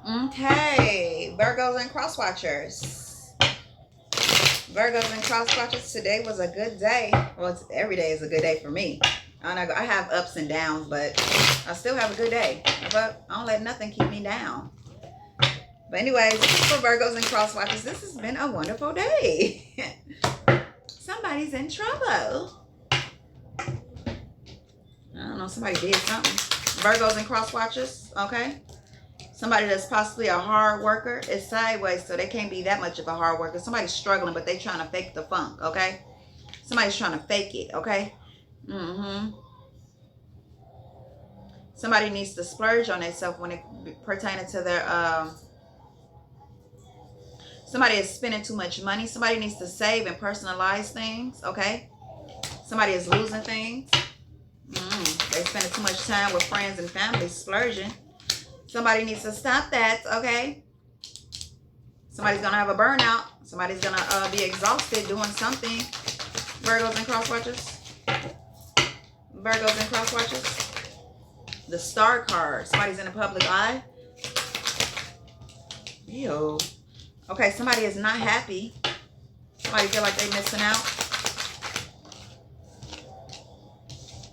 Okay, Virgos and cross watchers. Virgos and cross watchers. Today was a good day. Well, every day is a good day for me. I have ups and downs, but I still have a good day. But I don't let nothing keep me down. But anyways, for Virgos and cross watchers, this has been a wonderful day. Somebody's in trouble. I don't know. Somebody did something. Virgos and cross watchers. Okay. Somebody that's possibly a hard worker is sideways, so they can't be that much of a hard worker. Somebody's struggling, but they trying to fake the funk, okay? Somebody's trying to fake it, okay? Somebody needs to splurge on themselves when it pertaining to their, somebody is spending too much money. Somebody needs to save and personalize things, okay? Somebody is losing things. They're spending too much time with friends and family splurging. Somebody needs to stop that, okay? Somebody's going to have a burnout. Somebody's going to be exhausted doing something. Virgos and cross watchers. Virgos and cross watchers. The star card. Somebody's in the public eye. Ew. Okay, somebody is not happy. Somebody feel like they're missing out.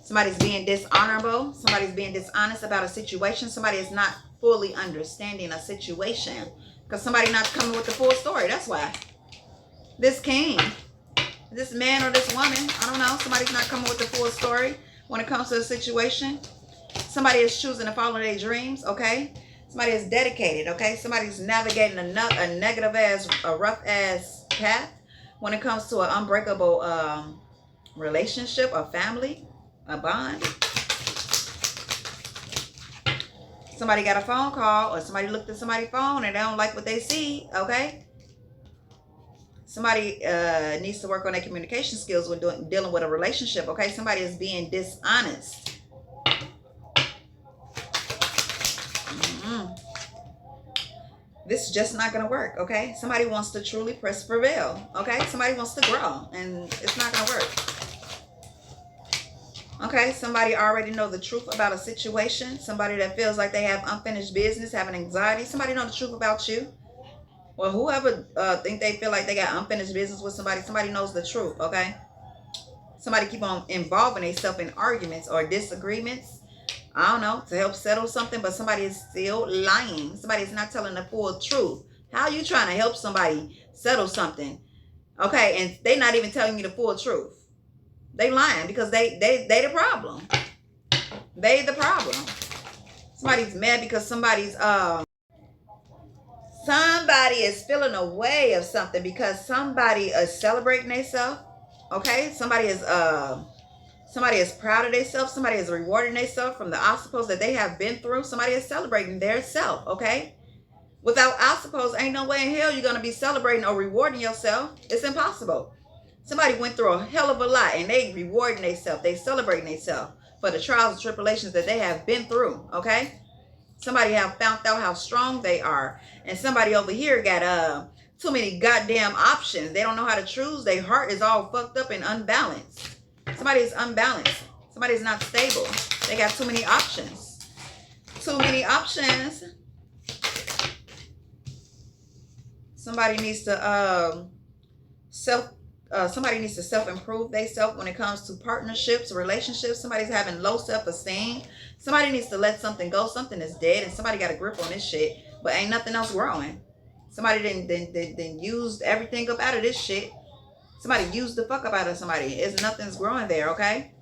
Somebody's being dishonorable. Somebody's being dishonest about a situation. Somebody is not fully understanding a situation because somebody not coming with the full story. That's why. This king, this man or this woman, I don't know. Somebody's not coming with the full story when it comes to a situation. Somebody is choosing to follow their dreams, okay? Somebody is dedicated, okay? Somebody's navigating a negative ass, a rough ass path when it comes to an unbreakable relationship, a family, a bond. Somebody got a phone call or somebody looked at somebody's phone and they don't like what they see, okay? Somebody needs to work on their communication skills when dealing with a relationship, okay? Somebody is being dishonest. This is just not going to work, okay? Somebody wants to truly prevail, okay? Somebody wants to grow and it's not going to work. Okay, somebody already know the truth about a situation. Somebody that feels like they have unfinished business, having anxiety. Somebody know the truth about you. Well, whoever think they feel like they got unfinished business with somebody, somebody knows the truth, okay? Somebody keep on involving themselves in arguments or disagreements. I don't know, to help settle something, but somebody is still lying. Somebody is not telling the full truth. How are you trying to help somebody settle something? Okay, and they not even telling you the full truth. They lying because they the problem. They the problem. Somebody's mad because somebody is feeling a way of something because somebody is celebrating themselves. Okay, somebody is proud of themselves. Somebody is rewarding themselves from the obstacles that they have been through. Somebody is celebrating their self. Okay, without obstacles, ain't no way in hell you're gonna be celebrating or rewarding yourself. It's impossible. Somebody went through a hell of a lot and they rewarding themselves. They celebrating themselves for the trials and tribulations that they have been through, okay? Somebody have found out how strong they are. And somebody over here got too many goddamn options. They don't know how to choose. Their heart is all fucked up and unbalanced. Somebody is unbalanced. Somebody's not stable. They got too many options. Too many options. Somebody needs to somebody needs to self-improve themselves when it comes to partnerships, relationships. Somebody's having low self-esteem. Somebody needs to let something go. Something is dead and somebody got a grip on this shit, but ain't nothing else growing. Somebody didn't used everything up out of this shit. Somebody used the fuck up out of somebody. Nothing's growing there, okay?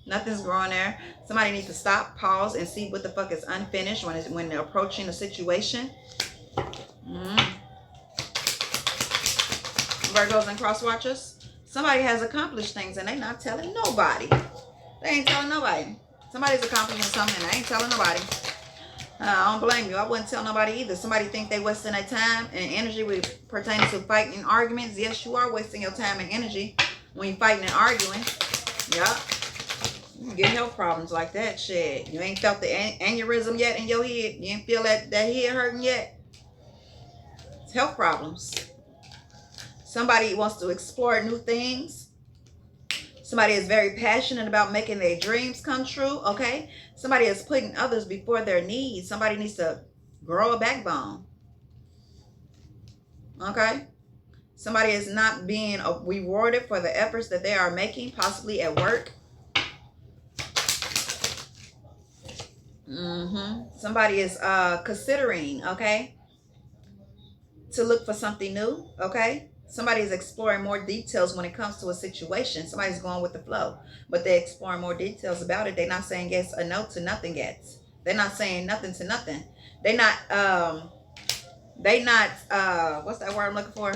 Nothing's growing there. Somebody needs to stop, pause, and see what the fuck is unfinished when they're approaching a situation. Virgos and cross watchers. Somebody has accomplished things and they not telling nobody. They ain't telling nobody. Somebody's accomplishing something and they ain't telling nobody. I don't blame you. I wouldn't tell nobody either. Somebody think they wasting their time and energy with pertaining to fighting and arguments. Yes, you are wasting your time and energy when you're fighting and arguing. Yup. You get health problems like that. Shit. You ain't felt the aneurysm yet in your head. You ain't feel that head hurting yet. It's health problems. Somebody wants to explore new things. Somebody is very passionate about making their dreams come true, okay? Somebody is putting others before their needs. Somebody needs to Grow a backbone. Okay? Somebody is not being rewarded for the efforts that they are making, possibly at work. Somebody is considering, okay, to look for something new, okay? Somebody is exploring more details when it comes to a situation. Somebody's going with the flow, but they're exploring more details about it. They're not saying yes or no to nothing yet. They're not saying nothing to nothing. They not what's that word I'm looking for?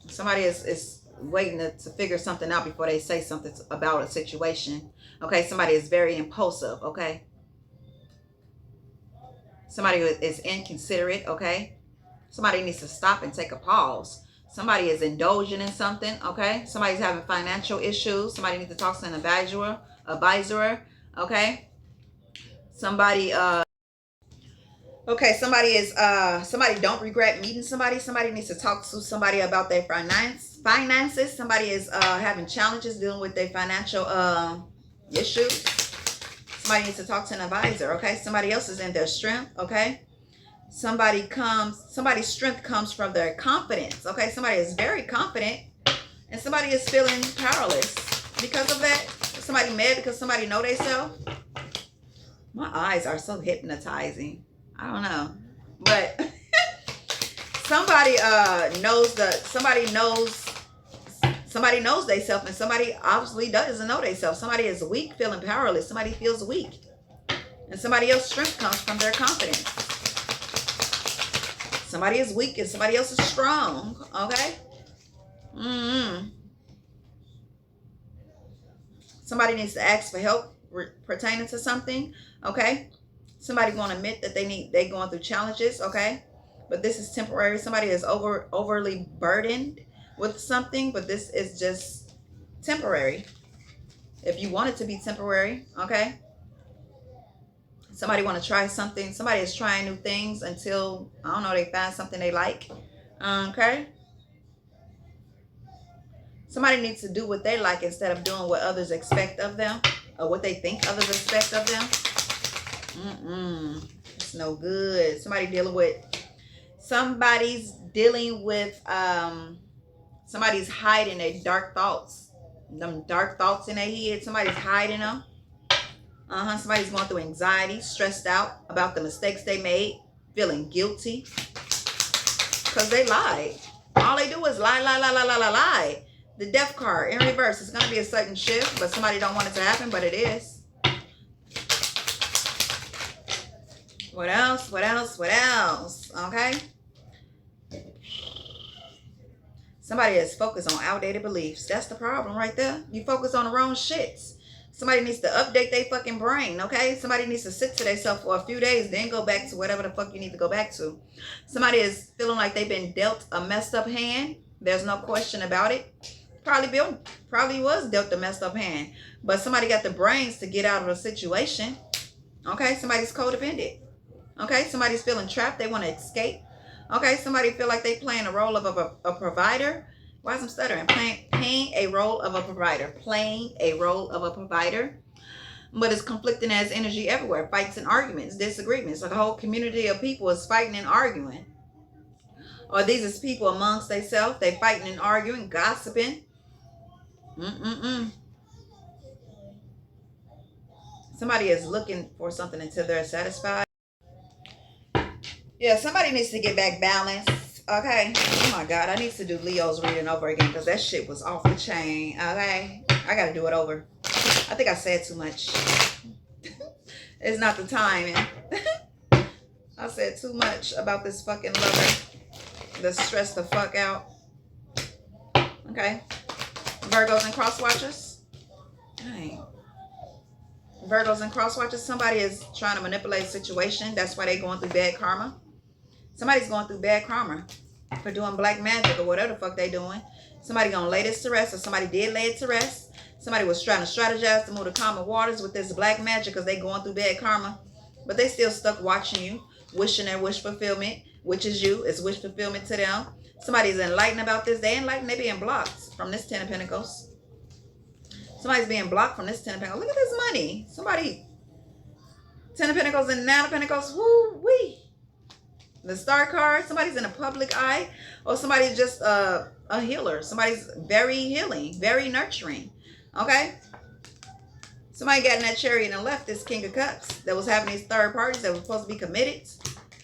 Somebody is waiting to figure something out before they say something about a situation. Okay, somebody is very impulsive, okay? Somebody is inconsiderate, okay? Somebody needs to stop and take a pause. Somebody is indulging in something, okay? Somebody's having financial issues. Somebody needs to talk to an advisor, okay? Somebody somebody don't regret meeting somebody. Somebody needs to talk to somebody about their finances. Somebody is having challenges dealing with their financial issues. Somebody needs to talk to an advisor, okay? Somebody else is in their strength, okay? Somebody's strength comes from their confidence, okay? Somebody is very confident, and somebody is feeling powerless because of that. Somebody mad because somebody know they self. My eyes are so hypnotizing. I don't know, but somebody knows they self, and somebody obviously doesn't know they self. Somebody is weak, feeling powerless. Somebody feels weak, and somebody else's strength comes from their confidence. Somebody is weak and somebody else is strong, okay? Somebody needs to ask for help pertaining to something, okay? Somebody won't admit that they going through challenges, okay? But this is temporary. Somebody is overly burdened with something, but this is just temporary. If you want it to be temporary, okay? Somebody want to try something. Somebody is trying new things until, I don't know, they find something they like, okay? Somebody needs to do what they like instead of doing what others expect of them, or what they think others expect of them. It's no good. Somebody's dealing with somebody's hiding their dark thoughts. Them dark thoughts in their head. Somebody's hiding them. Somebody's going through anxiety, stressed out about the mistakes they made, feeling guilty because they lied. All they do is lie. The death card in reverse. It's going to be a sudden shift, but somebody don't want it to happen, but it is. What else? Okay. Somebody is focused on outdated beliefs. That's the problem right there. You focus on the wrong shits. Somebody needs to update their fucking brain, okay? Somebody needs to sit to themselves for a few days, then go back to whatever the fuck you need to go back to. Somebody is feeling like they've been dealt a messed up hand. There's no question about it. Probably was dealt a messed up hand, but somebody got the brains to get out of a situation. Okay, somebody's codependent. Okay, somebody's feeling trapped. They want to escape. Okay, somebody feel like they playing a role of a provider. Why is I'm stuttering? Playing a role of a provider. But it's conflicting as energy everywhere. Fights and arguments, disagreements. Like a whole community of people is fighting and arguing. Or these is people amongst themselves. They fighting and arguing, gossiping. Somebody is looking for something until they're satisfied. Yeah, somebody needs to get back balanced. Okay. Oh my God, I need to do Leo's reading over again because that shit was off the chain. Okay. I got to do it over. I think I said too much. It's not the time. I said too much about this fucking lover. Let's stress the fuck out. Okay. Virgos and cross watchers. Dang. Virgos and cross watchers. Somebody is trying to manipulate a situation. That's why they're going through bad karma. Somebody's going through bad karma for doing black magic or whatever the fuck they doing. Somebody gonna lay this to rest, or somebody did lay it to rest. Somebody was trying to strategize to move the common waters with this black magic because they going through bad karma. But they still stuck watching you, wishing their wish fulfillment, which is you. It's wish fulfillment to them. Somebody's enlightened about this. They enlightened. They being blocked from this 10 of Pentacles. Somebody's being blocked from this 10 of Pentacles. Look at this money. Somebody Ten of Pentacles and Nine of Pentacles. Woo-wee. The Star card, somebody's in a public eye, or somebody's just a healer. Somebody's very healing, very nurturing. Okay? Somebody got in that chariot and left this King of Cups that was having these third parties that were supposed to be committed,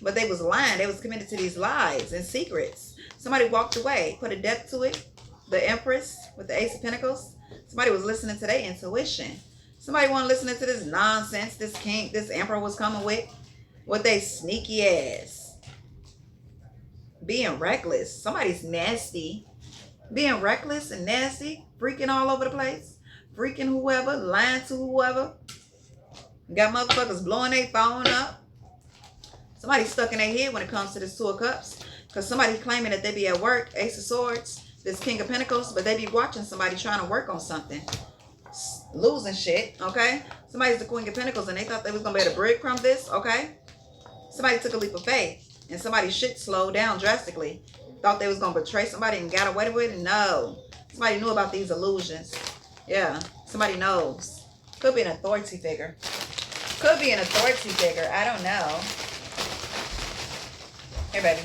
but they was lying. They was committed to these lies and secrets. Somebody walked away, put a depth to it. The Empress with the Ace of Pentacles. Somebody was listening to their intuition. Somebody wasn't listening to this nonsense this Emperor was coming with they sneaky ass. Being reckless. Somebody's nasty. Being reckless and nasty. Freaking all over the place. Freaking whoever. Lying to whoever. Got motherfuckers blowing their phone up. Somebody stuck in their head when it comes to this Two of Cups. Because somebody claiming that they be at work. Ace of Swords. This King of Pentacles. But they be watching somebody trying to work on something. Losing shit. Okay. Somebody's the Queen of Pentacles and they thought they was going to be able to breadcrumb this. Okay. Somebody took a leap of faith. And somebody's shit slowed down drastically. Thought they was going to betray somebody and got away with it. No. Somebody knew about these illusions. Yeah. Somebody knows. Could be an authority figure. Could be an authority figure. I don't know. Here, baby.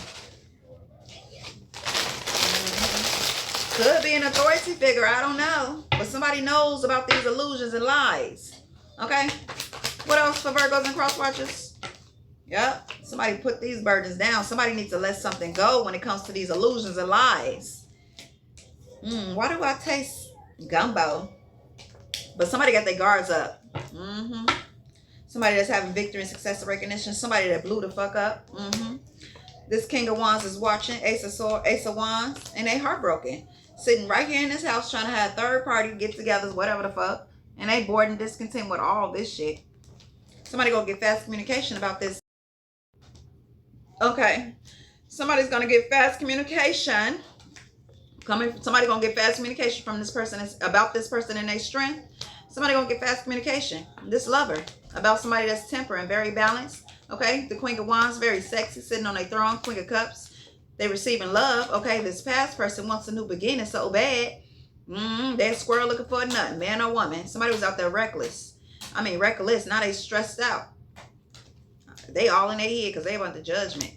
Could be an authority figure. I don't know. But somebody knows about these illusions and lies. Okay? What else for Virgos and cross watchers? Yep. Somebody put these burdens down. Somebody needs to let something go when it comes to these illusions and lies. Why do I taste gumbo? But somebody got their guards up. Somebody that's having victory and success and recognition. Somebody that blew the fuck up. This King of Wands is watching. Ace of Swords, Ace of Wands. And they heartbroken. Sitting right here in this house trying to have a third party get-togethers, whatever the fuck. And they bored and discontent with all this shit. Somebody gonna get fast communication about this. Okay. Somebody's gonna get fast communication. Somebody gonna get fast communication from this person about this person and their strength. Somebody gonna get fast communication. This lover. About somebody that's temperate and very balanced. Okay. The Queen of Wands, very sexy, sitting on their throne. Queen of Cups. They receiving love. Okay, this past person wants a new beginning so bad. They're a squirrel looking for a nut, man or woman. Somebody was out there reckless. I mean, reckless. Now they stressed out. They all in their head because they want the judgment.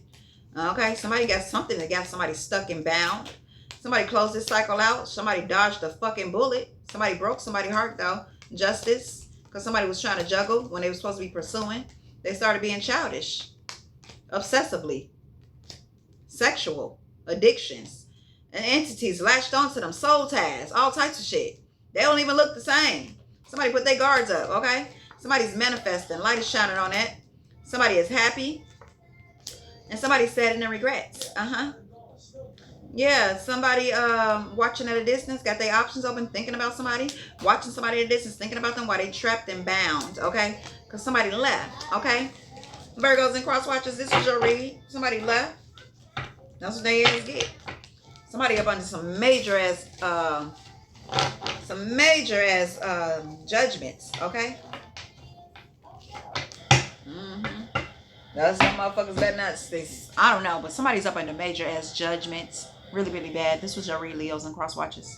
Okay, somebody got something that got somebody stuck and bound. Somebody closed this cycle out. Somebody dodged a fucking bullet. Somebody broke somebody's heart, though. Justice. Because somebody was trying to juggle when they were supposed to be pursuing. They started being childish. Obsessively. Sexual addictions and entities latched onto them, soul ties, all types of shit. They don't even look the same. Somebody put their guards up. Okay, somebody's manifesting, light is shining on that. Somebody is happy and somebody's sad and regrets. Yeah, somebody watching at a distance, got their options open, thinking about somebody, watching somebody at a distance, thinking about them while they trapped and bound. Okay, because somebody left. Okay, Virgos and cross watchers, this is your read. Somebody left. That's what they ass get. Somebody up under some major ass judgments, okay? That's some motherfuckers that not I don't know, but somebody's up under major ass judgments. Really, really bad. This was your read, Leos and cross watches.